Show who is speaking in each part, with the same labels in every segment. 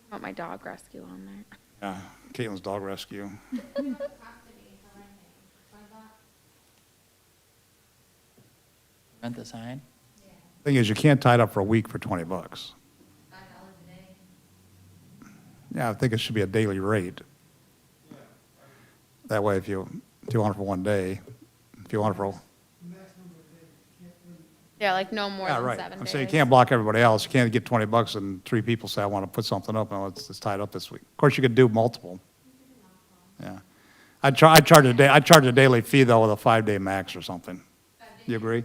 Speaker 1: I want my dog rescue on there.
Speaker 2: Yeah, Caitlin's dog rescue.
Speaker 3: Rent the sign?
Speaker 2: Thing is, you can't tie it up for a week for $20.
Speaker 4: $5 a day.
Speaker 2: Yeah, I think it should be a daily rate. That way, if you want it for one day, if you want it for,
Speaker 1: Yeah, like no more
Speaker 2: yeah,
Speaker 1: than
Speaker 2: right.
Speaker 1: 7
Speaker 2: I'm
Speaker 1: days.
Speaker 2: saying you can't block everybody else. You can't get $20 and 3 people say, I want to put something up, and it's tied up this week. Of course, you could do multiple. Yeah. I'd charge a daily fee, though, with a 5-day max or something. You agree?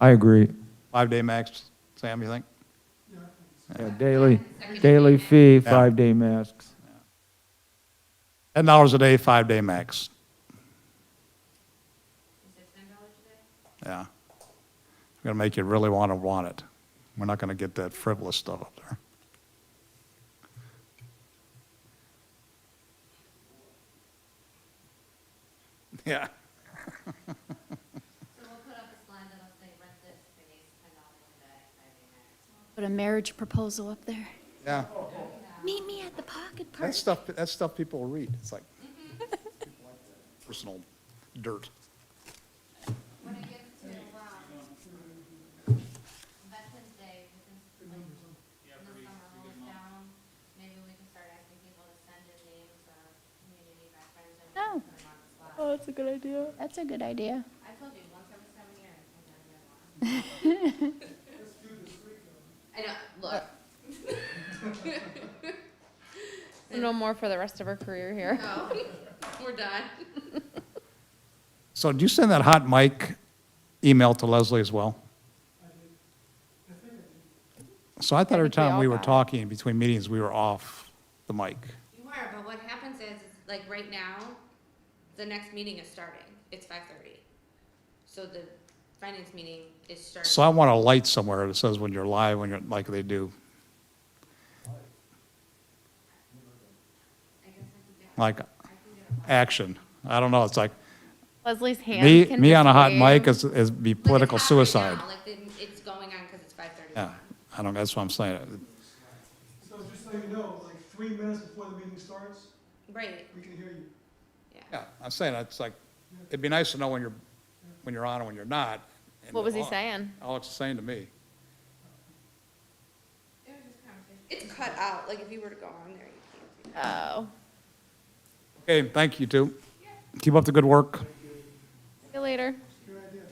Speaker 5: I agree.
Speaker 2: 5-day max, Sam, you think?
Speaker 5: Yeah, daily fee, 5-day masks.
Speaker 2: $10 a day, 5-day max.
Speaker 4: Is it $10 a day?
Speaker 2: Yeah. We're going to make you really want it. We're not going to get that frivolous stuff up there. Yeah.
Speaker 4: So we'll put up a slide that'll say rent this space, $10 a day, 5-day max.
Speaker 6: Put a marriage proposal up there.
Speaker 2: Yeah.
Speaker 6: Meet me at the pocket park.
Speaker 2: That's stuff people will read. It's like personal dirt.
Speaker 4: When it gets to, Veterans Day, when the summer rolls down, maybe we can start asking people to send in names of community veterans and
Speaker 6: Oh.
Speaker 4: put them on the slide.
Speaker 1: Oh, that's a good idea.
Speaker 6: That's a good idea.
Speaker 4: I told you, once every 7 years, we're gonna get one. I know, look.
Speaker 1: No more for the rest of her career here.
Speaker 4: No, we're done.
Speaker 2: So do you send that hot mic email to Leslie as well? So I thought every
Speaker 1: think we
Speaker 2: time
Speaker 1: all
Speaker 2: we were
Speaker 1: got it.
Speaker 2: talking between meetings, we were off the mic.
Speaker 4: You are, but what happens is, like, right now, the next meeting is starting. It's 5:30. So the finance meeting is starting.
Speaker 2: So I want a light somewhere that says when you're live, when you're, like they do,
Speaker 4: I guess I can get,
Speaker 2: like
Speaker 4: I can get a
Speaker 2: action. I don't know, it's like,
Speaker 1: Leslie's hand
Speaker 2: me
Speaker 1: can
Speaker 2: on a
Speaker 1: just
Speaker 2: hot
Speaker 1: wave.
Speaker 2: mic is be
Speaker 4: Like, it's
Speaker 2: political
Speaker 4: hot right
Speaker 2: suicide.
Speaker 4: now, like, it's going on because it's 5:30.
Speaker 2: Yeah, I don't, that's what I'm saying.
Speaker 7: So just so you know, like 3 minutes before the meeting starts,
Speaker 4: Right,
Speaker 7: we can hear you.
Speaker 2: Yeah, I'm saying, it's like, it'd be nice to know when you're on and when you're not. And
Speaker 1: What was he
Speaker 2: all-
Speaker 1: saying?
Speaker 2: All it's saying to me.
Speaker 4: it was just conversation. It's cut out, like, if you were to go on there, you can't see.
Speaker 1: Oh.
Speaker 2: Okay, thank you two. Keep up the good work.
Speaker 1: See you later.
Speaker 7: Good idea.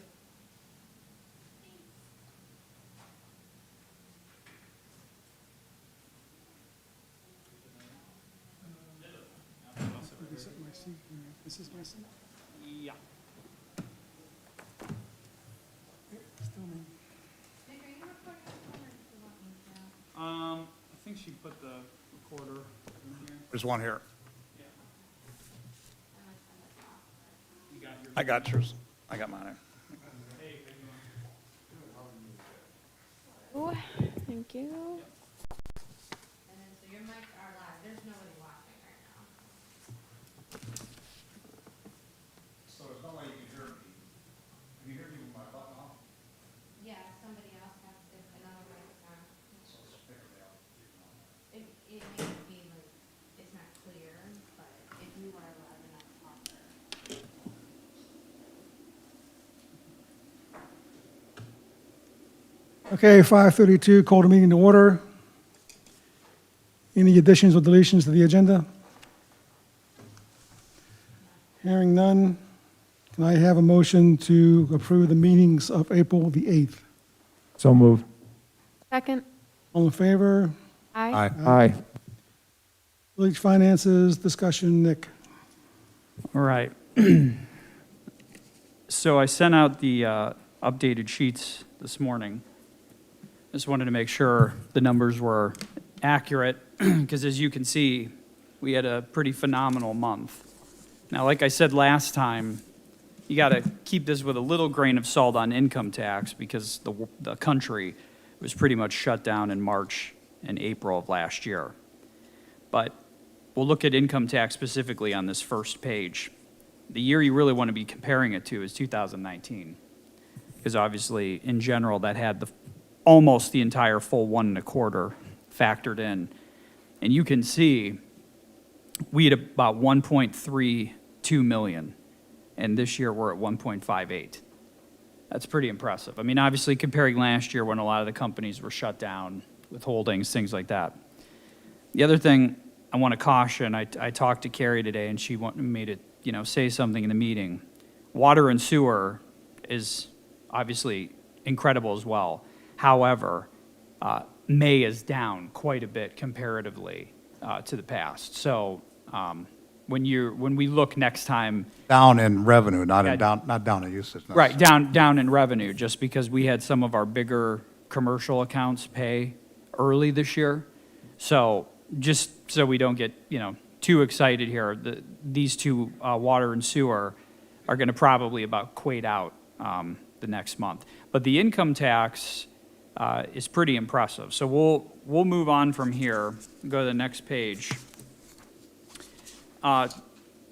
Speaker 7: This is my seat?
Speaker 8: Yeah.
Speaker 7: Still me.
Speaker 4: Nick, are you recording this one, or do you want me to?
Speaker 8: I think she put the recorder in here.
Speaker 2: There's one here.
Speaker 4: I'm gonna send this off.
Speaker 8: You got your.
Speaker 2: I got yours. I got mine.
Speaker 8: Hey, how you
Speaker 1: Ooh, thank you.
Speaker 4: And then, so your mics are live, there's nobody watching right now.
Speaker 2: So there's no way you can hear me. Can you hear me with my button off?
Speaker 4: Yeah, somebody else has, if another mic is on. It may be like, it's not clear, but if you are loud enough to talk.
Speaker 7: Okay, 5:32, call the meeting to order. Any additions or deletions to the agenda? Hearing none, can I have a motion to approve the meetings of April the 8th?
Speaker 5: So moved.
Speaker 1: Second.
Speaker 7: All in favor?
Speaker 1: Aye.
Speaker 5: Aye.
Speaker 7: Village finances, discussion, Nick.
Speaker 8: All right. So I sent out the updated sheets this morning. Just wanted to make sure the numbers were accurate, because as you can see, we had a pretty phenomenal month. Now, like I said last time, you got to keep this with a little grain of salt on income tax, because the country was pretty much shut down in March and April of last year. But we'll look at income tax specifically on this first page. The year you really want to be comparing it to is 2019, because obviously, in general, that had almost the entire full 1 1/4 factored in. And you can see we had about 1.32 million, and this year we're at 1.58. That's pretty impressive. I mean, obviously comparing last year when a lot of the companies were shut down, withholdings, things like that. The other thing I want to caution, I talked to Carrie today, and she wanted me to, say something in the meeting. Water and sewer is obviously incredible as well. However, May is down quite a bit comparatively to the past. So when we look next time,
Speaker 2: Down in revenue, not
Speaker 8: Yeah.
Speaker 2: not down in usage.
Speaker 8: right, down in revenue, just because we had some of our bigger commercial accounts pay early this year. So just so we don't get, too excited here, these two, water and sewer, are going to probably about equate out the next month. But the income tax is pretty impressive. So we'll move on from here, go to the next page.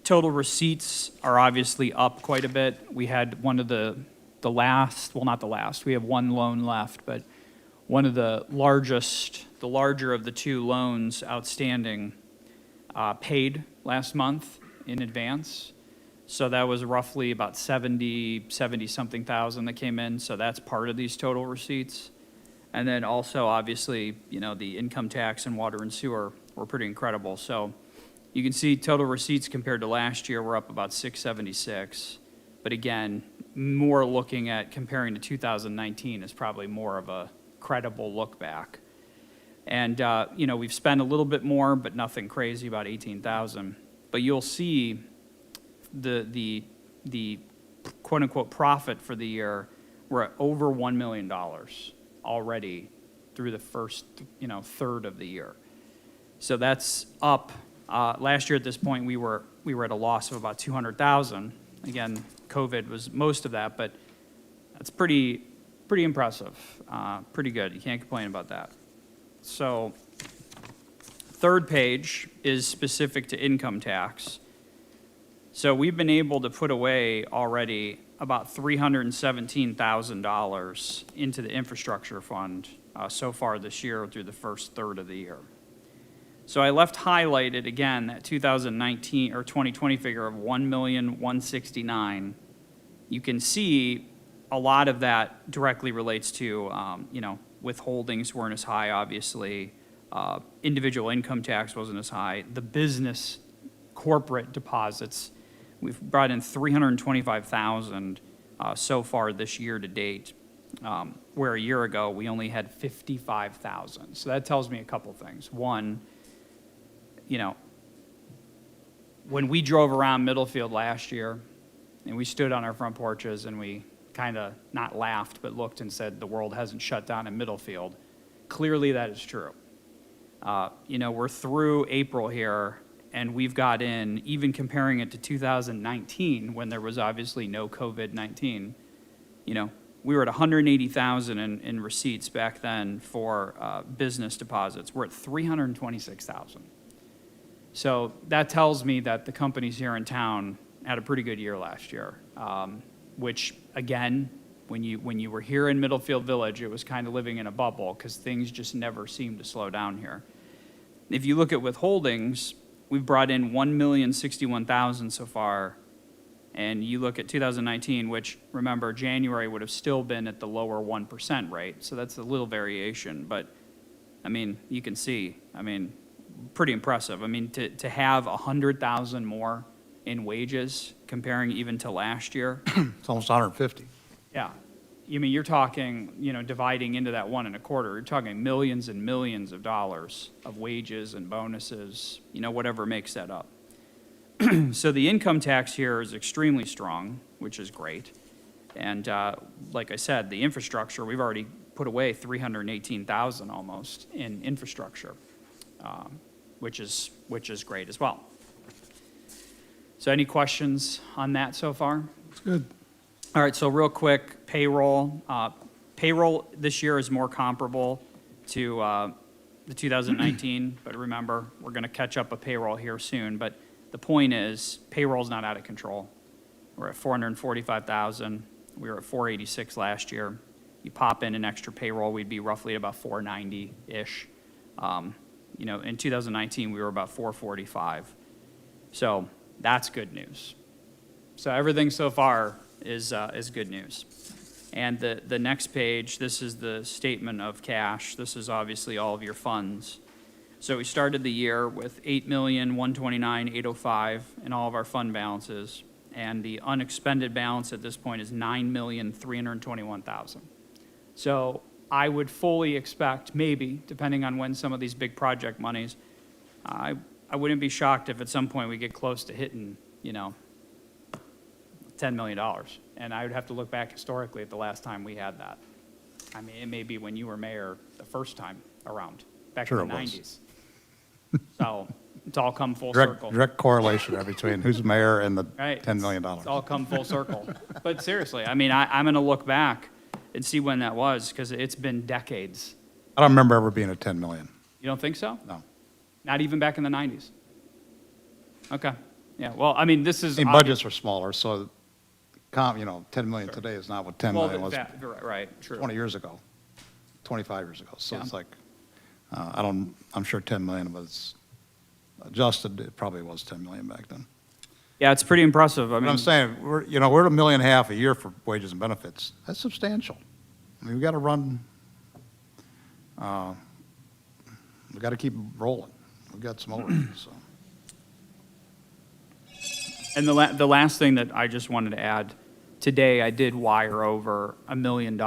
Speaker 8: Total receipts are obviously up quite a bit. We had one of the last, well, not the last, we have one loan left, but one of the larger of the two loans outstanding paid last month in advance. So that was roughly about 70-something thousand that came in. So that's part of these total receipts. And then also, obviously, the income tax and water and sewer were pretty incredible. So you can see total receipts compared to last year, we're up about 676. But again, more looking at comparing to 2019 is probably more of a credible look back. And, we've spent a little bit more, but nothing crazy, about 18,000. But you'll see the quote-unquote profit for the year, we're at over $1 million already through the first, third of the year. So that's up. Last year at this point, we were at a loss of about 200,000. Again, COVID was most of that, but that's pretty impressive, pretty good. You can't complain about that. So, third page is specific to income tax. So we've been able to put away already about $317,000 into the infrastructure fund so far this year through the first third of the year. So I left highlighted again that 2019 or 2020 figure of 1,169,000. You can see a lot of that directly relates to withholdings weren't as high, obviously. Individual income tax wasn't as high. The business corporate deposits, we've brought in 325,000 so far this year to date, where a year ago we only had 55,000. So that tells me a couple things. One, when we drove around Middlefield last year and we stood on our front porches and we kind of not laughed but looked and said the world hasn't shut down in Middlefield, clearly that is true. We're through April here, and we've got in, even comparing it to 2019 when there was obviously no COVID-19, we were at 180,000 in receipts back then for business deposits. We're at 326,000. So that tells me that the companies here in town had a pretty good year last year, which again, when you were here in Middlefield Village, it was kind of living in a bubble because things just never seemed to slow down here. If you look at withholdings, we've brought in 1,061,000 so far, and you look at 2019, which remember January would have still been at the lower 1% rate, so that's a little variation, but you can see, pretty impressive. To have 100,000 more in wages comparing even to last year.
Speaker 2: It's almost 150.
Speaker 8: Yeah. You're talking, dividing into that 1.25, you're talking millions and millions of dollars of wages and bonuses, whatever makes that up. So the income tax here is extremely strong, which is great. And like I said, the infrastructure, we've already put away 318,000 almost in infrastructure, which is great as well. So any questions on that so far?
Speaker 7: It's good.
Speaker 8: All right, so real quick, payroll. Payroll this year is more comparable to the 2019, but remember, we're going to catch up a payroll here soon. But the point is, payroll's not out of control. We're at 445,000. We were at 486 last year. You pop in an extra payroll, we'd be roughly about 490-ish You know, in 2019, we were about 445. So that's good news. So everything so far is good news. And the next page, this is the statement of cash. This is obviously all of your funds. So we started the year with 8,129,805 in all of our fund balances, and the unexpended balance at this point is 9,321,000. So I would fully expect, maybe, depending on when some of these big project monies, I wouldn't be shocked if at some point we get close to hitting, you know, $10 million. And I would have to look back historically at the last time we had that. I mean, it may be when you were mayor the first time around, back
Speaker 2: Sure
Speaker 8: in the
Speaker 2: it was.
Speaker 8: 90s. So it's all come full
Speaker 2: Direct,
Speaker 8: circle.
Speaker 2: direct correlation there between who's mayor and the
Speaker 8: Right.
Speaker 2: $10 million.
Speaker 8: It's all come full circle. But seriously, I mean, I'm going to look back and see when that was, because it's been decades.
Speaker 2: I don't remember ever being at 10 million.
Speaker 8: You don't think so?
Speaker 2: No.
Speaker 8: Not even back in the 90s? Okay. Yeah, well, I mean, this is.
Speaker 2: I mean, budgets are smaller, so, you know, 10 million today is not what 10
Speaker 8: Well,
Speaker 2: million was
Speaker 8: right, true.
Speaker 2: 20 years ago, 25 years ago. So
Speaker 8: Yeah.
Speaker 2: it's like, I'm sure 10 million was adjusted, it probably was 10 million back then.
Speaker 8: Yeah, it's pretty impressive. I
Speaker 2: But
Speaker 8: mean,
Speaker 2: I'm saying, we're at $1.5 million a year for wages and benefits. That's substantial. I mean, we got to run, we got to keep rolling. We've got some overhead, so.
Speaker 8: and the last thing that I just wanted to add, today I did wire over $1 million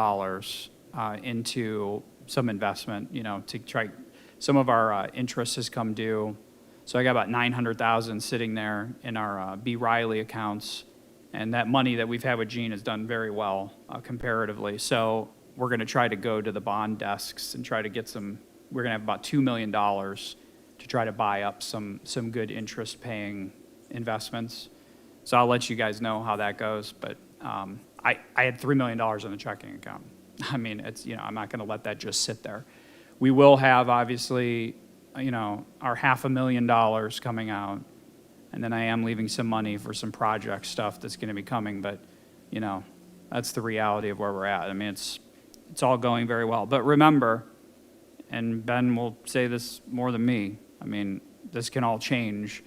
Speaker 8: into some investment, you know, to try, some of our interest has come due. So I got about 900,000 sitting there in our B. Riley accounts, and that money that we've had with Gene has done very well comparatively. So we're going to try to go to the bond desks and try to get some, we're going to have about $2 million to try to buy up some good interest-paying investments. So I'll let you guys know how that goes, but I had $3 million in the checking account. I mean, it's, you know, I'm not going to let that just sit there. We will have, obviously, you know, our $500,000 coming out, and then I am leaving some money for some project stuff that's going to be coming, but, you know, that's the reality of where we're at. I mean, it's all going very well. But remember, and Ben will say this more than me, I mean, this can all change,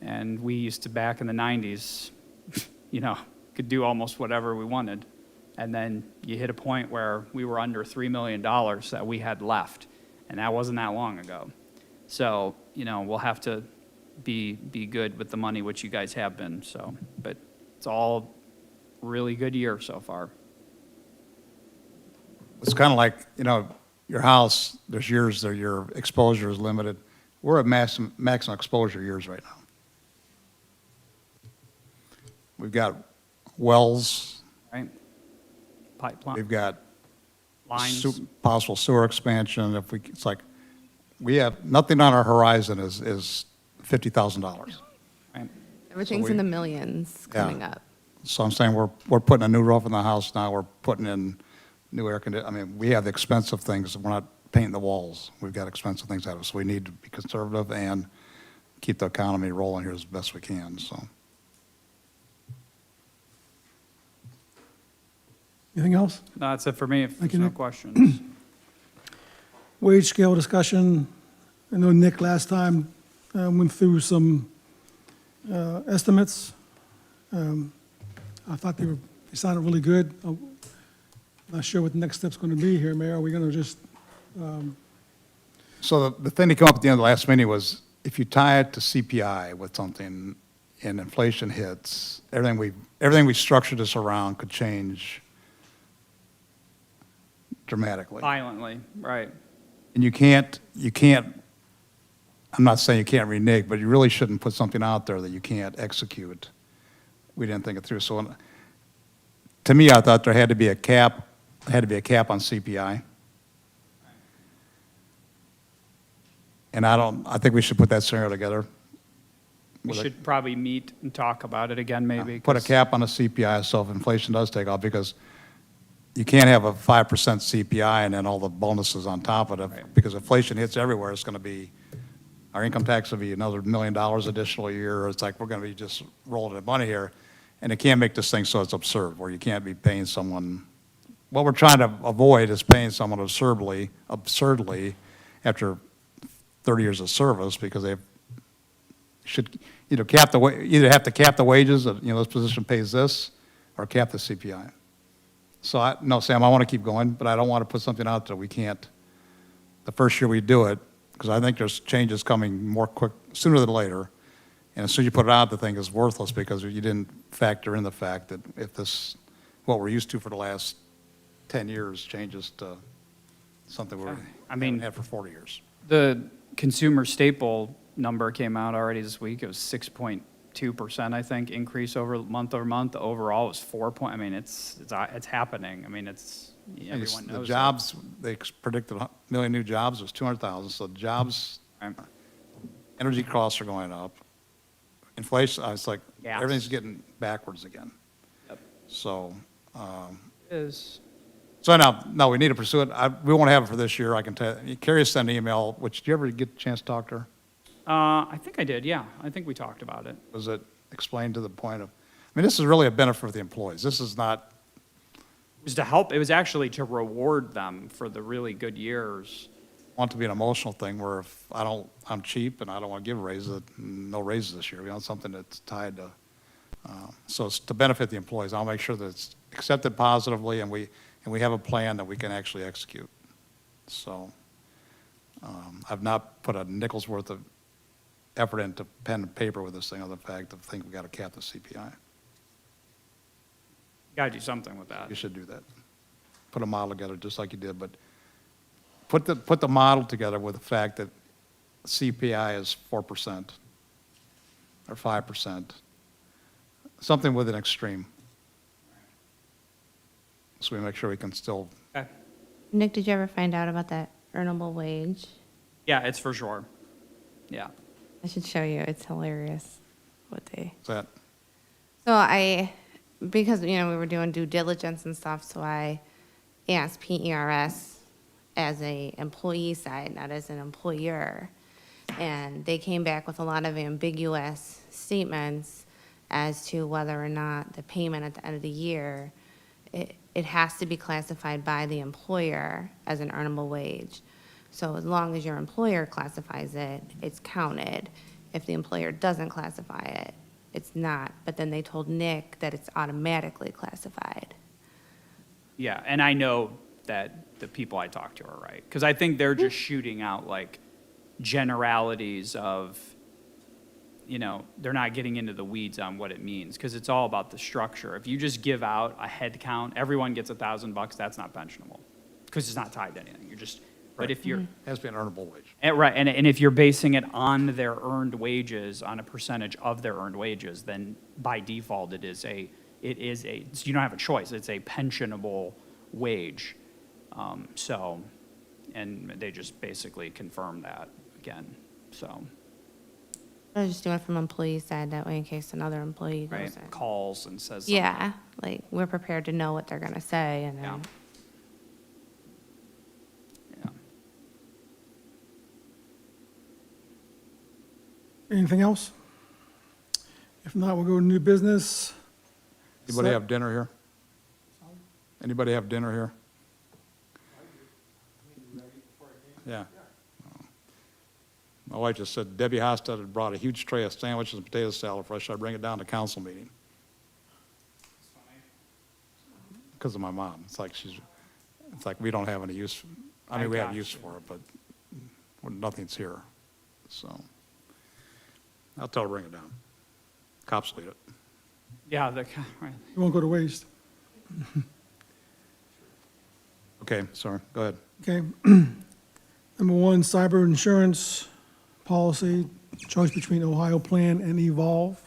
Speaker 8: and we used to, back in the 90s, you know, could do almost whatever we wanted, and then you hit a point where we were under $3 million that we had left, and that wasn't that long ago. So, you know, we'll have to be good with the money, which you guys have been, so, but it's all really good year so far.
Speaker 2: It's kind of like, you know, your house, there's years that your exposure is limited. We're at maximum exposure years right now. We've got wells,
Speaker 8: Right? Pipeline,
Speaker 2: we've got
Speaker 8: lines.
Speaker 2: possible sewer expansion. It's like, we have, nothing on our horizon is $50,000.
Speaker 8: Right?
Speaker 1: Everything's
Speaker 2: we-
Speaker 1: in the millions
Speaker 2: Yeah.
Speaker 1: coming up.
Speaker 2: So I'm saying we're putting a new roof in the house now, we're putting in new air conditioning. I mean, we have the expensive things, we're not painting the walls. We've got expensive things out of us, so we need to be conservative and keep the economy rolling here as best we can, so.
Speaker 7: Anything else?
Speaker 8: No, that's it for me, if
Speaker 7: Thank
Speaker 8: there's
Speaker 7: you,
Speaker 8: no
Speaker 7: Nick.
Speaker 8: questions.
Speaker 7: Wage scale discussion. I know Nick last time went through some estimates. I thought they sounded really good. I'm not sure what the next step's going to be here, Mayor. Are we going to just,
Speaker 2: So the thing that came up at the end of the last meeting was, if you tie it to CPI with something and inflation hits, everything we structured this around could change dramatically.
Speaker 8: Violently, right.
Speaker 2: And you can't, I'm not saying you can't renege, but you really shouldn't put something out there that you can't execute. We didn't think it through. So to me, I thought there had to be a cap on CPI. And I think we should put that scenario together.
Speaker 8: We
Speaker 2: With a-
Speaker 8: should probably meet and talk about it again, maybe.
Speaker 2: Put a
Speaker 8: 'cause-
Speaker 2: cap on the CPI, so if inflation does take off, because you can't have a 5% CPI and then all the bonuses on top of it,
Speaker 8: Right.
Speaker 2: because inflation hits everywhere, it's going to be, our income tax will be another $1 million additional a year, it's like, we're going to be just rolling the money here, and it can't make this thing so it's absurd, where you can't be paying someone, what we're trying to avoid is paying someone absurdly after 30 years of service, because they should either either have to cap the wages, of, this position pays this, or cap the CPI. So no, Sam, I want to keep going, but I don't want to put something out that we can't, the first year we do it, because I think there's changes coming sooner than later. And as soon as you put it out, the thing is worthless, because you didn't factor in the fact that if this, what we're used to for the last 10 years changes to something we haven't had for 40 years.
Speaker 8: The consumer staple number came out already this week. It was 6.2%, I think, increase over month. Overall, it was 4 point. I mean, it's happening. I mean, everyone knows
Speaker 2: The
Speaker 8: it.
Speaker 2: jobs, they predicted 1 million new jobs, it was 200,000. So jobs,
Speaker 8: Right.
Speaker 2: energy costs are going up. Inflation, it's like,
Speaker 8: Gas.
Speaker 2: everything's getting backwards again.
Speaker 8: Yep.
Speaker 2: So,
Speaker 8: It is.
Speaker 2: so now we need to pursue it. We won't have it for this year, I can tell you. Carrie sent an email, which, did you ever get a chance to talk to her?
Speaker 8: I think I did, yeah. I think we talked about it.
Speaker 2: Was it explained to the point of, I mean, this is really a benefit for the employees. This is not,
Speaker 8: It was to help, it was actually to reward them for the really good years.
Speaker 2: want to be an emotional thing where if I'm cheap and I don't want to give raises, no raises this year. We want something that's tied to, so it's to benefit the employees. I'll make sure that it's accepted positively and we have a plan that we can actually execute. So, I've not put a nickel's worth of effort into pen and paper with this thing, other than the fact of think we got to cap the CPI.
Speaker 8: Gotta do something with that.
Speaker 2: You should do that. Put a model together just like you did, but put the model together with the fact that CPI is 4% or 5%, something with an extreme. So we make sure we can still,
Speaker 8: Okay.
Speaker 4: Nick, did you ever find out about that earnable wage?
Speaker 8: Yeah, it's for sure. Yeah.
Speaker 4: I should show you. It's hilarious what they.
Speaker 2: is that,
Speaker 4: So because, we were doing due diligence and stuff, so I asked PERS as a employee side, not as an employer. And they came back with a lot of ambiguous statements as to whether or not the payment at the end of the year, it has to be classified by the employer as an earnable wage. So as long as your employer classifies it, it's counted. If the employer doesn't classify it, it's not. But then they told Nick that it's automatically classified.
Speaker 8: Yeah, and I know that the people I talked to are right. Because I think they're just shooting out like generalities of, they're not getting into the weeds on what it means. Because it's all about the structure. If you just give out a head count, everyone gets $1,000, that's not pensionable. Because it's not tied to anything. You're just, but if you're,
Speaker 2: has to be an earnable wage.
Speaker 8: right, and if you're basing it on their earned wages, on a percentage of their earned wages, then by default you don't have a choice. It's a pensionable wage. And they just basically confirm that again, so,
Speaker 4: I was just doing it from employee side, that way in case another employee
Speaker 8: right,
Speaker 4: goes in.
Speaker 8: calls and says something.
Speaker 4: Yeah, like, we're prepared to know what they're gonna say, and
Speaker 8: Yeah.
Speaker 4: then,
Speaker 8: Yeah.
Speaker 7: Anything else? If not, we'll go to new business.
Speaker 2: Anybody have dinner here? Anybody have dinner here? Yeah. My wife just said Debbie Hostet had brought a huge tray of sandwiches and potato salad for us. Should I bring it down to council meeting? Because of my mom. It's like we don't have any use, I mean, we have use for it, but nothing's here. So I'll tell her to bring it down. Cops lead it.
Speaker 8: Yeah, right.
Speaker 7: It won't go to waste.
Speaker 2: Okay, sorry, go ahead.
Speaker 7: Okay. Number one, cyber insurance policy, choice between Ohio Plan and Evolve.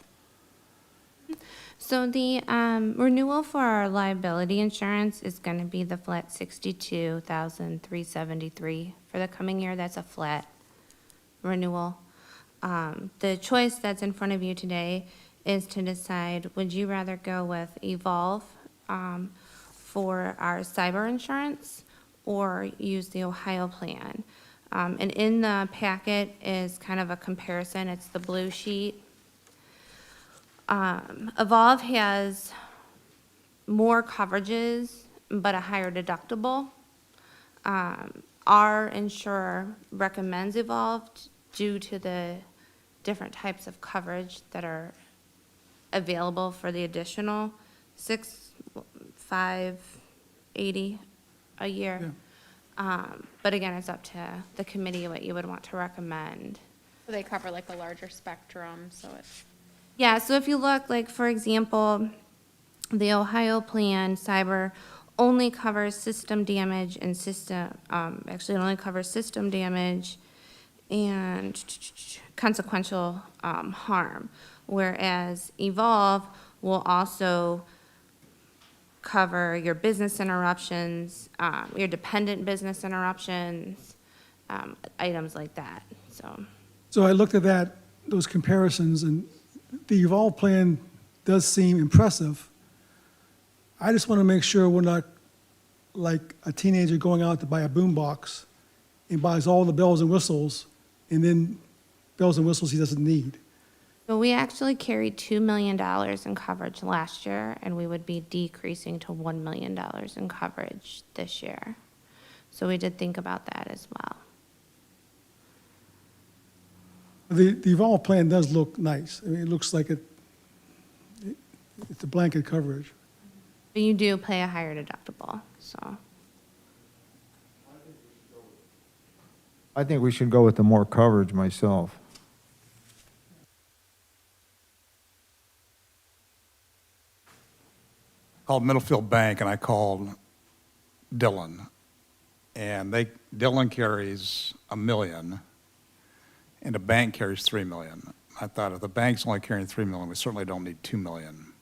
Speaker 4: So the renewal for our liability insurance is gonna be the flat $62,373 for the coming year. That's a flat renewal. The choice that's in front of you today is to decide, would you rather go with Evolve for our cyber insurance or use the Ohio plan? And in the packet is kind of a comparison. It's the blue sheet. Evolve has more coverages, but a higher deductible. our insurer recommends Evolve due to the different types of coverage that are available for the additional 580 a year. But again, it's up to the committee what you would want to recommend.
Speaker 1: So they cover like a larger spectrum, so it's,
Speaker 4: Yeah, so if you look, like, for example, the Ohio plan, cyber only covers system damage and actually it only covers system damage and consequential harm. Whereas Evolve will also cover your business interruptions, your dependent business interruptions, items like that, so.
Speaker 7: So I looked at those comparisons, and the Evolve plan does seem impressive. I just want to make sure we're not like a teenager going out to buy a boombox and buys all the bells and whistles, and then bells and whistles he doesn't need.
Speaker 4: So we actually carried $2 million in coverage last year, and we would be decreasing to $1 million in coverage this year. So we did think about that as well.
Speaker 7: The Evolve plan does look nice. I mean, it looks like it's a blanket coverage.
Speaker 4: But you do pay a higher deductible, so.
Speaker 5: I think we should go with the more coverage myself.
Speaker 2: Called Middlefield Bank, and I called Dillon. And Dillon carries $1 million, and the bank carries $3 million. I thought if the bank's only carrying $3 million, we certainly don't need $2 million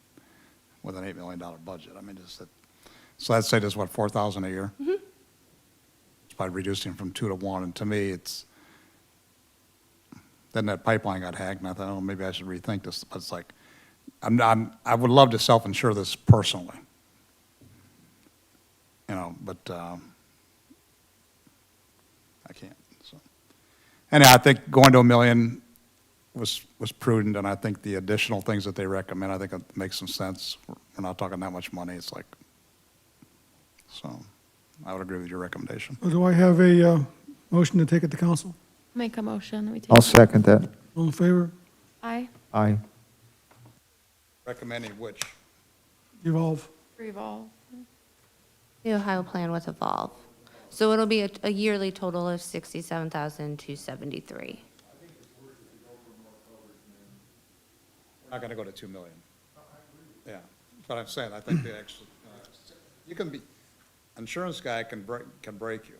Speaker 2: with an $8 million budget. I mean, so I'd say there's what, $4,000 a year? Mm-hmm. It's by reducing from 2 to 1, and to me, then that pipeline got hacked, and I thought, oh, maybe I should rethink this. But it's like, I would love to self-insure this personally, but I can't. So, anyhow, I think going to $1 million was prudent, and I think the additional things that they recommend, I think it makes some sense. We're not talking that much money. It's like, so I would agree with your recommendation.
Speaker 7: Do I have a motion to take it to council?
Speaker 1: make a motion, we take.
Speaker 5: I'll second that.
Speaker 7: All in favor?
Speaker 1: Aye,
Speaker 5: Aye.
Speaker 2: Recommending which?
Speaker 7: Evolve.
Speaker 1: revolve.
Speaker 4: The Ohio plan with Evolve. So it'll be a yearly total of $67,273.
Speaker 2: We're not going to go to 2 million. Yeah, that's what I'm saying. I think the actual, you can be, insurance guy can break you.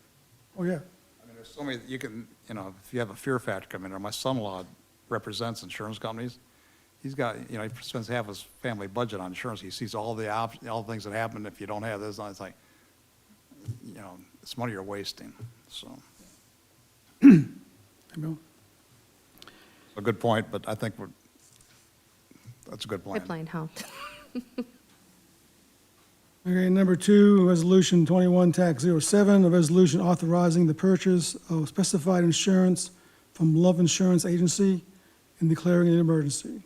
Speaker 7: Oh, yeah.
Speaker 2: I mean, there's so many, you can, if you have a fear factor come in, or my son-in-law represents insurance companies, he's got, he spends half his family budget on insurance. He sees all the things that happen if you don't have this, and it's like, it's money you're wasting, so.
Speaker 7: There you go.
Speaker 2: A good point, but I think that's a good plan.
Speaker 4: Pipeline helped.
Speaker 7: Okay, number 2, Resolution 21-07, a resolution authorizing the purchase of specified insurance from Love Insurance Agency and declaring an emergency.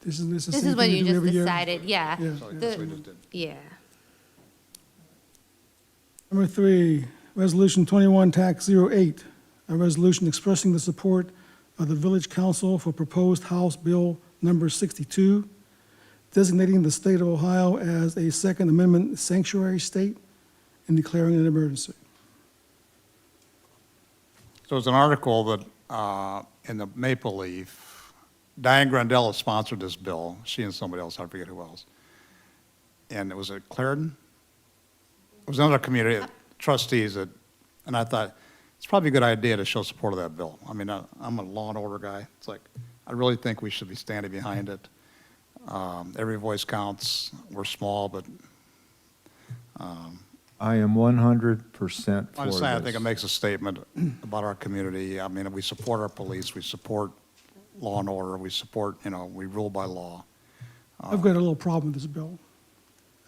Speaker 7: This is the
Speaker 4: This
Speaker 7: same
Speaker 4: is what
Speaker 7: thing we
Speaker 4: you
Speaker 7: do
Speaker 4: just
Speaker 7: every year?
Speaker 4: decided, yeah.
Speaker 7: Yeah.
Speaker 2: So that's what we just did.
Speaker 4: Yeah.
Speaker 7: Number 3, Resolution 21-08, a resolution expressing the support of the Village Council for proposed House Bill Number 62, designating the state of Ohio as a Second Amendment sanctuary state and declaring an emergency.
Speaker 2: So it's an article that, in the Maple Leaf, Diane Grandella sponsored this bill, she and somebody else, I forget who else. And it was at Clarendon? It was another community trustees and I thought, it's probably a good idea to show support of that bill. I mean, I'm a law and order guy. It's like, I really think we should be standing behind it. Every voice counts. We're small, but
Speaker 5: I am 100% for
Speaker 2: I'm just saying, I think it
Speaker 5: this.
Speaker 2: makes a statement about our community. I mean, we support our police, we support law and order, we support, we rule by law.
Speaker 7: I've got a little problem with this bill.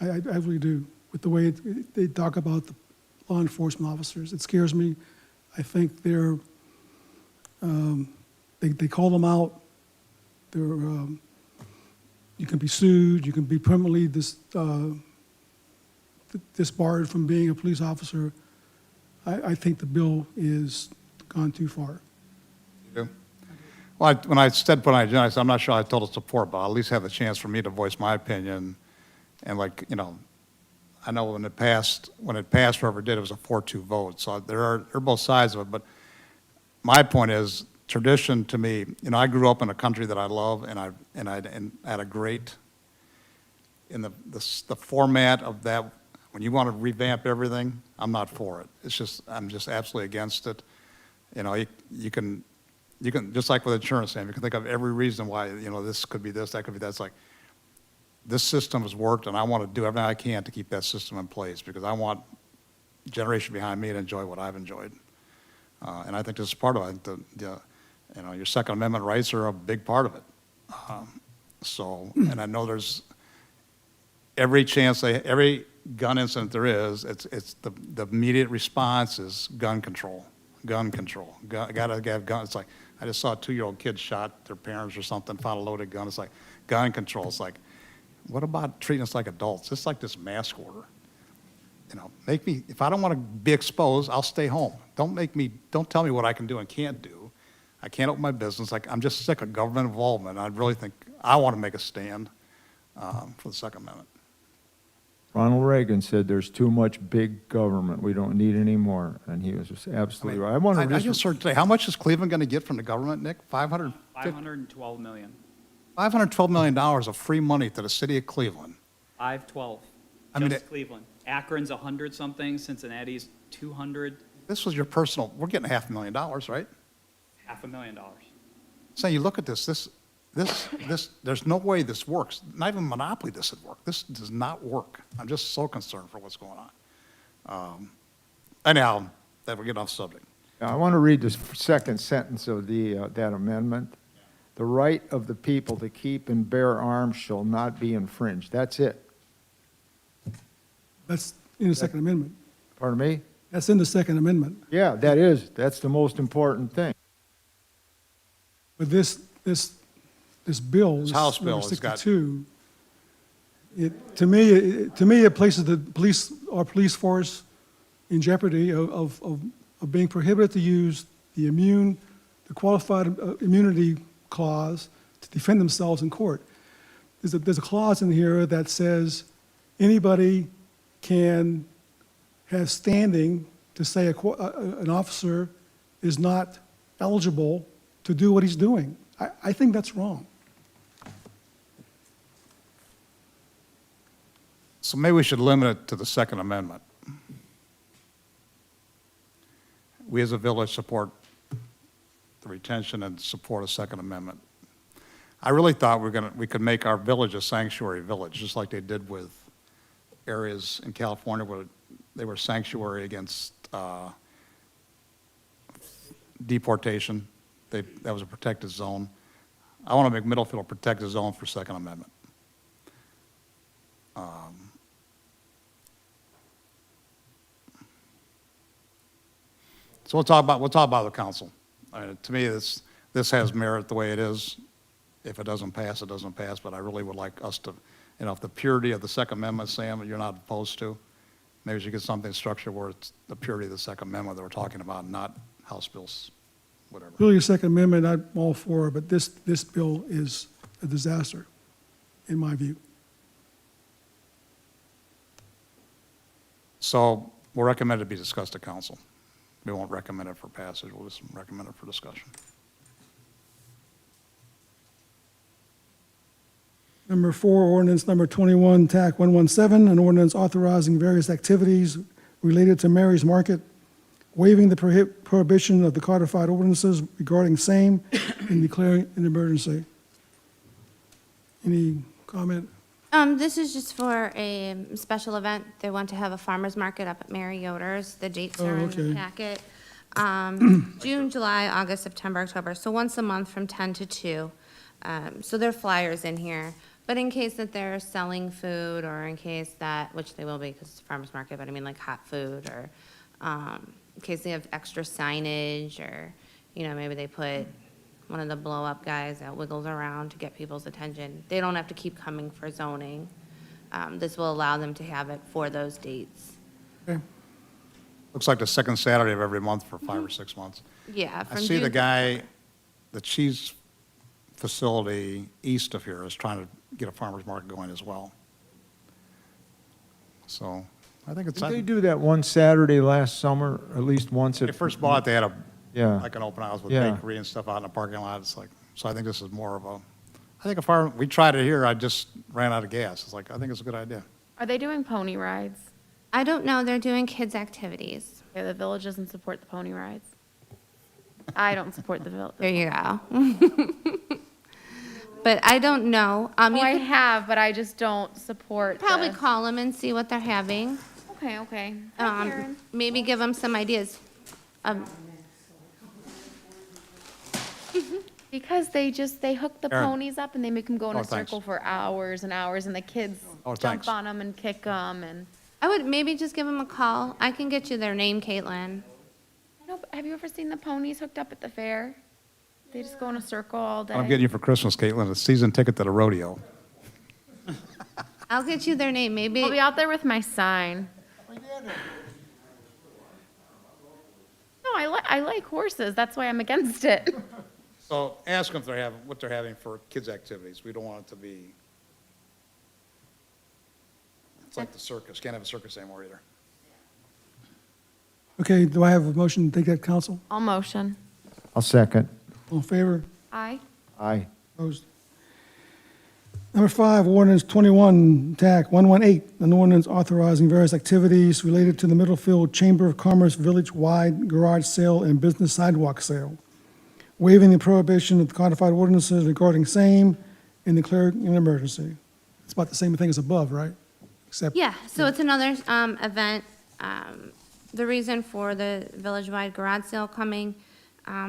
Speaker 7: I really do, with the way they talk about the law enforcement officers. It scares me. I think they call them out. You can be sued, you can be permanently disbarred from being a police officer, I think the bill is gone too far.
Speaker 2: You do? Well, when I said put on the agenda, I said, I'm not sure I total support, but I'll at least have the chance for me to voice my opinion. And like, you know, I know when it passed, whoever did, it was a 4-2 vote. So there are both sides of it. But my point is, tradition to me, you know, I grew up in a country that I love, and I had a great, in the format of that, when you want to revamp everything, I'm not for it. I'm just absolutely against it. You know, you can, just like with insurance, Sam, you can think of every reason why, you know, this could be this, that could be that. It's like, this system has worked, and I want to do everything I can to keep that system in place, because I want generation behind me to enjoy what I've enjoyed. And I think this is part of it. I think you know, your Second Amendment rights are a big part of it. And I know there's every gun incident there is, it's the immediate response is gun control. Gotta have guns. It's like, I just saw a 2-year-old kid shot their parents or something, found a loaded gun. It's like, gun control. It's like, what about treating us like adults? It's like this mask order. You know, if I don't want to be exposed, I'll stay home. Don't tell me what I can do and can't do. I can't open my business. Like, I'm just sick of government involvement. I really think I want to make a stand for the Second Amendment.
Speaker 5: Ronald Reagan said there's too much big government. We don't need any more. And he was just absolutely right.
Speaker 2: I just heard today, how much is Cleveland going to get from the government, Nick?
Speaker 8: $512 million.
Speaker 2: $512 million of free money to the city of Cleveland.
Speaker 8: 512.
Speaker 2: I mean,
Speaker 8: Just Cleveland. Akron's 100-something, Cincinnati's 200,
Speaker 2: This was your personal, we're getting $500,000, right?
Speaker 8: $500,000.
Speaker 2: So you look at this, there's no way this works. Not even monopoly this would work. This does not work. I'm just so concerned for what's going on. Anyhow, that we're getting off subject.
Speaker 5: I want to read the second sentence of that amendment. The right of the people to keep and bear arms shall not be infringed. That's it.
Speaker 7: That's in the Second Amendment.
Speaker 5: Pardon me?
Speaker 7: That's in the Second Amendment.
Speaker 5: Yeah, that's the most important thing.
Speaker 7: But this bill,
Speaker 2: This House bill
Speaker 7: number
Speaker 2: has got-
Speaker 7: 62, to me, it places our police force in jeopardy of being prohibited to use the qualified immunity clause to defend themselves in court. There's a clause in here that says anybody can have standing to say an officer is not eligible to do what he's doing. I think that's wrong.
Speaker 2: So maybe we should limit it to the Second Amendment. We as a village support the retention and support of Second Amendment. I really thought we could make our village a sanctuary village, just like they did with areas in California where they were sanctuary against deportation. That was a protected zone. I want to make Middlefield a protected zone for Second Amendment. So we'll talk about the council. To me, this has merit the way it is. If it doesn't pass, it doesn't pass. But I really would like us to, if the purity of the Second Amendment, Sam, you're not opposed to, maybe we should get something structured where it's the purity of the Second Amendment that we're talking about, not House bills, whatever.
Speaker 7: Really, the Second Amendment, I'm all for, but this bill is a disaster, in my view.
Speaker 2: So we'll recommend it be discussed at council. We won't recommend it for passage. We'll just recommend it for discussion.
Speaker 7: Number 4, ordinance number 21, TAC 117, an ordinance authorizing various activities related to Mary's Market, waiving the prohibition of the codified ordinances regarding same, and declaring an emergency. Any comment?
Speaker 4: This is just for a special event. They want to have a farmer's market up at Mary Yoder's. The dates are in
Speaker 7: okay.
Speaker 4: the packet. June, July, August, September, October. So once a month from 10 to 2. So there are flyers in here. But in case that they're selling food, or in case that, which they will be because it's a farmer's market, but I mean like hot food, or in case they have extra signage, or, maybe they put one of the blow-up guys that wiggles around to get people's attention. They don't have to keep coming for zoning. This will allow them to have it for those dates.
Speaker 7: Okay.
Speaker 2: Looks like the second Saturday of every month for 5 or 6 months.
Speaker 4: Yeah.
Speaker 2: I
Speaker 4: from
Speaker 2: see the
Speaker 4: June-
Speaker 2: guy, the cheese facility east of here is trying to get a farmer's market going as well. So I think it's,
Speaker 5: Did they
Speaker 2: they
Speaker 5: do that one Saturday last summer, at least once?
Speaker 2: first bought it, they had a,
Speaker 5: Yeah.
Speaker 2: like an open house with
Speaker 5: Yeah.
Speaker 2: bakery and stuff out in the parking lot. It's like, so I think this is more of a, I think a farm, we tried it here, I just ran out of gas. It's like, I think it's a good idea.
Speaker 1: Are they doing pony rides?
Speaker 4: I don't know, they're doing kids' activities.
Speaker 1: Yeah, the village doesn't support the pony rides. I don't support the village.
Speaker 4: There you go. But I don't know.
Speaker 1: Oh,
Speaker 4: You
Speaker 1: I
Speaker 4: could
Speaker 1: have, but I just don't support
Speaker 4: probably
Speaker 1: the-
Speaker 4: call them and see what they're having.
Speaker 1: Okay, okay. Hi, Karen.
Speaker 4: Maybe give them some ideas.
Speaker 1: Because they hook the
Speaker 2: Karen.
Speaker 1: ponies up and they make them go in
Speaker 2: Oh,
Speaker 1: a
Speaker 2: thanks.
Speaker 1: circle for hours and hours, and the kids
Speaker 2: Oh,
Speaker 1: jump
Speaker 2: thanks.
Speaker 1: on them and kick them, and,
Speaker 4: I would maybe just give them a call. I can get you their name, Caitlin.
Speaker 1: no, but have you ever seen the ponies hooked up at the fair? They just go in a circle all day.
Speaker 2: What I'm getting you for Christmas, Caitlin, a season ticket to the rodeo.
Speaker 4: I'll get you their name, maybe.
Speaker 1: I'll be out there with my sign. No, I like horses, that's why I'm against it.
Speaker 2: So ask them if they're having, what they're having for kids' activities. We don't want it to be, it's like the circus. Can't have a circus anymore either.
Speaker 7: Okay, do I have a motion to take that to council?
Speaker 1: I'll motion.
Speaker 5: I'll second.
Speaker 7: All in favor?
Speaker 1: Aye.
Speaker 5: Aye.
Speaker 7: Opposed? Number 5, ordinance 21, TAC 118, an ordinance authorizing various activities related to the Middlefield Chamber of Commerce village-wide garage sale and business sidewalk sale, waiving the prohibition of the codified ordinances regarding same and declaring an emergency. It's about the same thing as above, right? Except,
Speaker 4: Yeah, so it's another event. The reason for the village-wide garage sale coming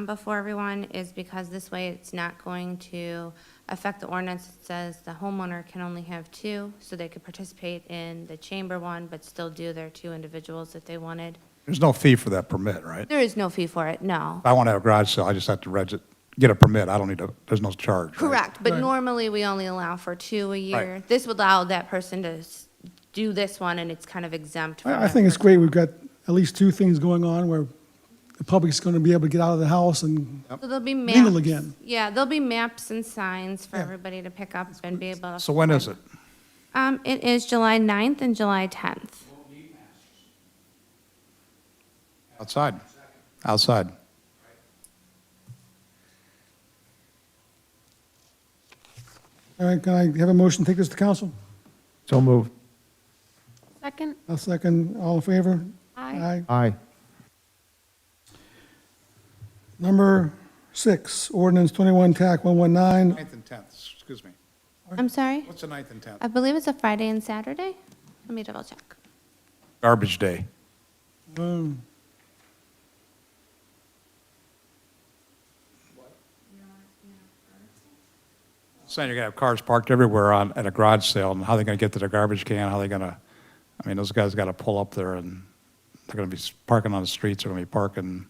Speaker 4: before everyone is because this way it's not going to affect the ordinance. It says the homeowner can only have 2, so they could participate in the chamber one, but still do their 2 individuals if they wanted.
Speaker 2: There's no fee for that permit, right?
Speaker 4: There is no fee for it, no.
Speaker 2: If I want to have a garage sale, I just have to get a permit. I don't need to, there's no charge. right?
Speaker 4: Correct, but
Speaker 7: Right.
Speaker 4: normally we only allow for 2 a year.
Speaker 2: Right.
Speaker 4: This would allow that person to do this one, and it's kind of exempt from
Speaker 7: I
Speaker 4: that
Speaker 7: think it's
Speaker 4: person.
Speaker 7: great we've got at least 2 things going on where the public's going to be able to get out of the house and
Speaker 4: So there'll be maps.
Speaker 7: mingle again.
Speaker 4: Yeah, there'll be maps and signs for
Speaker 7: Yeah.
Speaker 4: everybody to pick up and be able to.
Speaker 2: So when is it?
Speaker 4: It is July 9th and July 10th.
Speaker 2: Outside? Outside.
Speaker 7: All right, can I have a motion to take this to council?
Speaker 5: So moved.
Speaker 1: Second?
Speaker 7: I'll second. All in favor?
Speaker 1: Aye.
Speaker 5: Aye.
Speaker 7: Number 6, ordinance 21, TAC 119.
Speaker 2: 9th and 10th, excuse me.
Speaker 4: I'm sorry?
Speaker 2: What's the 9th and 10th?
Speaker 4: I believe it's a Friday and Saturday. Let me double check.
Speaker 2: Garbage day.
Speaker 7: Um,
Speaker 2: Saying you're going to have cars parked everywhere at a garage sale, and how are they going to get to the garbage can? How are they going to, I mean, those guys got to pull up there, and they're going to be parking on the streets, they're going to be parking.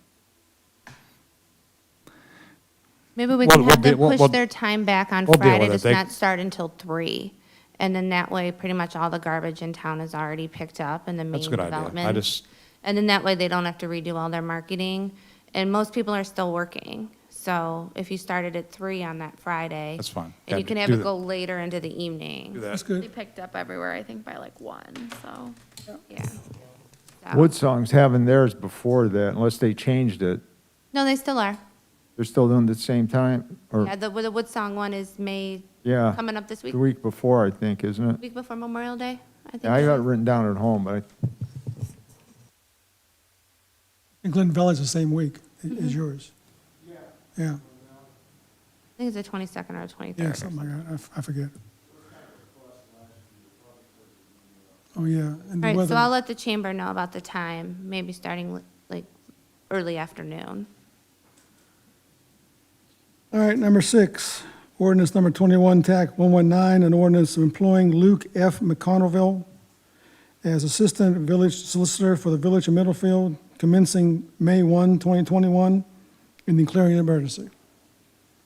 Speaker 4: Maybe we
Speaker 2: We'll-
Speaker 4: can
Speaker 2: we'll
Speaker 4: have them
Speaker 2: de- we'll-
Speaker 4: push
Speaker 2: we'll-
Speaker 4: their time back on
Speaker 2: we'll deal
Speaker 4: Friday,
Speaker 2: with it.
Speaker 4: does
Speaker 2: They-
Speaker 4: not start until 3. And then that way, pretty much all the garbage in town is already picked up in the main
Speaker 2: That's a good idea.
Speaker 4: development.
Speaker 2: I just,
Speaker 4: And then that way, they don't have to redo all their marketing. And most people are still working. So if you started at 3 on that Friday.
Speaker 2: That's fine.
Speaker 4: And you
Speaker 2: Yeah,
Speaker 4: can have
Speaker 2: do
Speaker 4: it
Speaker 2: that.
Speaker 4: go later into the evening.
Speaker 2: do
Speaker 7: That's
Speaker 2: that.
Speaker 1: They
Speaker 7: good.
Speaker 1: picked up everywhere, I think, by like 1, so.
Speaker 4: Yeah. So-
Speaker 5: Woodsong's having theirs before that, unless they changed it.
Speaker 4: No, they still are.
Speaker 5: They're still doing it at the same time? Or,
Speaker 4: Yeah, the Woodsong one is May,
Speaker 5: yeah,
Speaker 4: coming up this week,
Speaker 5: the week before, I think, isn't it?
Speaker 4: week before Memorial Day, I think.
Speaker 5: Yeah, I
Speaker 4: it
Speaker 5: got it
Speaker 4: is.
Speaker 5: written down at home, but
Speaker 7: And Glen Valley's the same week as yours. Yeah,
Speaker 4: I think it's the 22nd or 23rd.
Speaker 7: yeah, something like that. I forget. Oh, yeah. And the
Speaker 4: All right, so
Speaker 7: weather.
Speaker 4: I'll let the chamber know about the time, maybe starting like early afternoon.
Speaker 7: All right, number 6, ordinance number 21, TAC 119, an ordinance employing Luke F. McConnellville as Assistant Village Solicitor for the Village of Middlefield, commencing May 1, 2021, and declaring an emergency.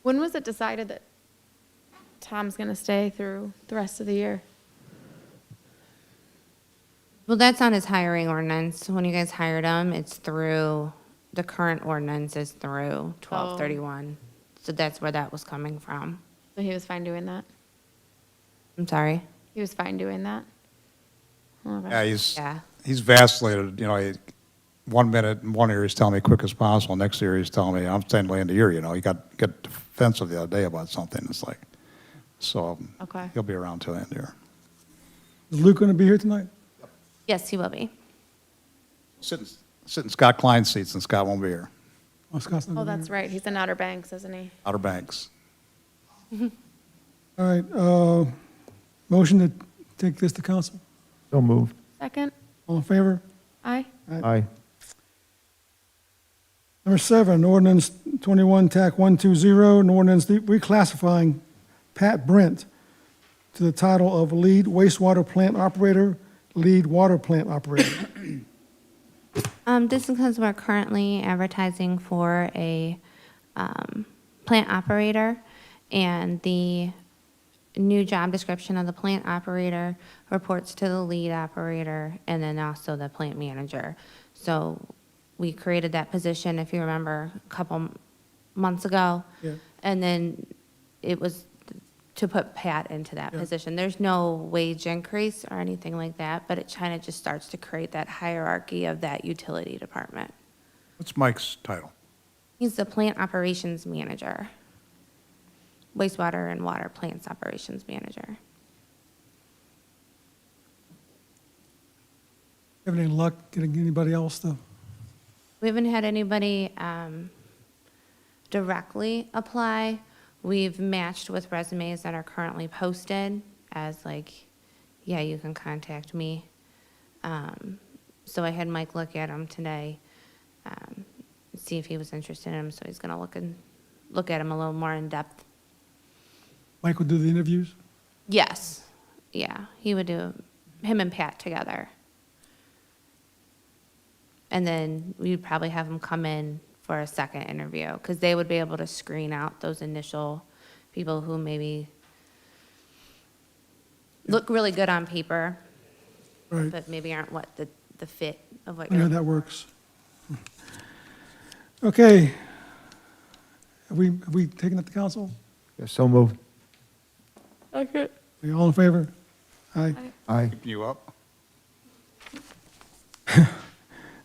Speaker 1: When was it decided that Tom's gonna stay through the rest of the year?
Speaker 4: Well, that's on his hiring ordinance. When you guys hired him, it's through, the current ordinance is through 12/31. So that's where that was coming from.
Speaker 1: So he was fine doing that?
Speaker 4: I'm sorry.
Speaker 1: He was fine doing that? Okay.
Speaker 2: Yeah,
Speaker 4: Yeah.
Speaker 2: he's vacillated, you know, 1 minute, in one ear he's telling me quick as possible, next ear he's telling me, I'm staying late in the year, you know, he got defensive the other day about something, it's like, so.
Speaker 1: Okay.
Speaker 2: He'll be around till the end of the year.
Speaker 7: Is Luke going to be here tonight?
Speaker 4: Yes, he will be.
Speaker 2: Sit in Scott Klein's seats, and Scott won't be here.
Speaker 7: Oh, Scott's not
Speaker 1: Oh,
Speaker 7: gonna be
Speaker 1: that's
Speaker 7: here.
Speaker 1: right. He's in Outer Banks, isn't he?
Speaker 2: Outer Banks.
Speaker 7: All right, motion to take this to council.
Speaker 5: So moved.
Speaker 1: Second?
Speaker 7: All in favor?
Speaker 1: Aye.
Speaker 5: Aye.
Speaker 7: Number 7, ordinance 21, TAC 120, an ordinance reclassifying Pat Brent to the title of lead wastewater plant operator, lead water plant operator.
Speaker 4: This is because we're currently advertising for a plant operator, and the new job description of the plant operator reports to the lead operator and then also the plant manager. So we created that position, if you remember, a couple months ago.
Speaker 7: Yeah.
Speaker 4: And then it was to put Pat into that
Speaker 7: Yeah.
Speaker 4: position. There's no wage increase or anything like that, but it kind of just starts to create that hierarchy of that utility department.
Speaker 2: What's Mike's title?
Speaker 4: He's the plant operations manager, wastewater and water plants operations manager.
Speaker 7: Have any luck getting anybody else to?
Speaker 4: We haven't had anybody directly apply. We've matched with resumes that are currently posted as like, yeah, you can contact me. So I had Mike look at them today, see if he was interested in them. So he's gonna look at them a little more in depth.
Speaker 7: Mike will do the interviews?
Speaker 4: Yes, yeah, he would do him and Pat together. And then we'd probably have them come in for a second interview, because they would be able to screen out those initial people who maybe look really good on paper,
Speaker 7: Right,
Speaker 4: but maybe aren't what the fit of what
Speaker 7: I know
Speaker 4: you're.
Speaker 7: that works. Okay. Have we taken it to council?
Speaker 5: Yeah, so moved.
Speaker 1: Okay.
Speaker 7: Are you all in favor? Aye.
Speaker 5: Aye.
Speaker 2: Keeping you up?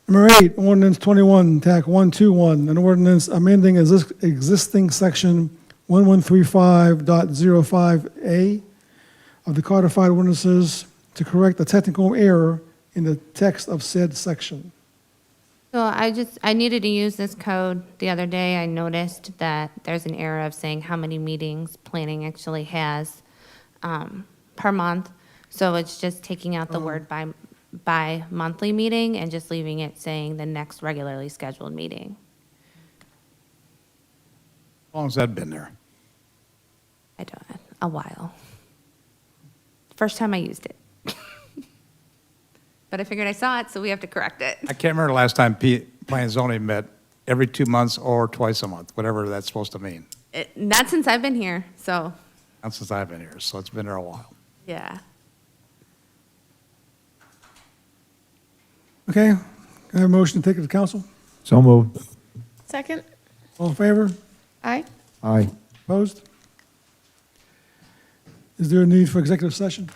Speaker 7: Number 8, ordinance 21, TAC 121, an ordinance amending existing section 1135.05A of the codified ordinances to correct a technical error in the text of said section.
Speaker 4: So I needed to use this code the other day. I noticed that there's an error of saying how many meetings planning actually has per month. So it's just taking out the word by monthly meeting and just leaving it saying the next regularly scheduled meeting.
Speaker 2: How long has that been there?
Speaker 4: I don't, a while. First time I used it. But I figured I saw it, so we have to correct it.
Speaker 2: I can't remember the last time Planning and Zoning met every 2 months or twice a month, whatever that's supposed to mean.
Speaker 4: Not since I've been here, so,
Speaker 2: Not since I've been here, so it's been there a while.
Speaker 4: yeah.
Speaker 7: Okay, can I have a motion to take it to council?
Speaker 5: So moved.
Speaker 1: Second?
Speaker 7: All in favor?
Speaker 1: Aye.
Speaker 5: Aye.
Speaker 7: Opposed? Is there a need for executive session?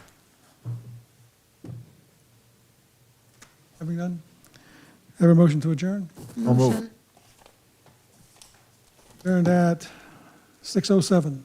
Speaker 7: Having none? Have a motion to adjourn?
Speaker 5: So moved.
Speaker 7: Adjourned at 6:07.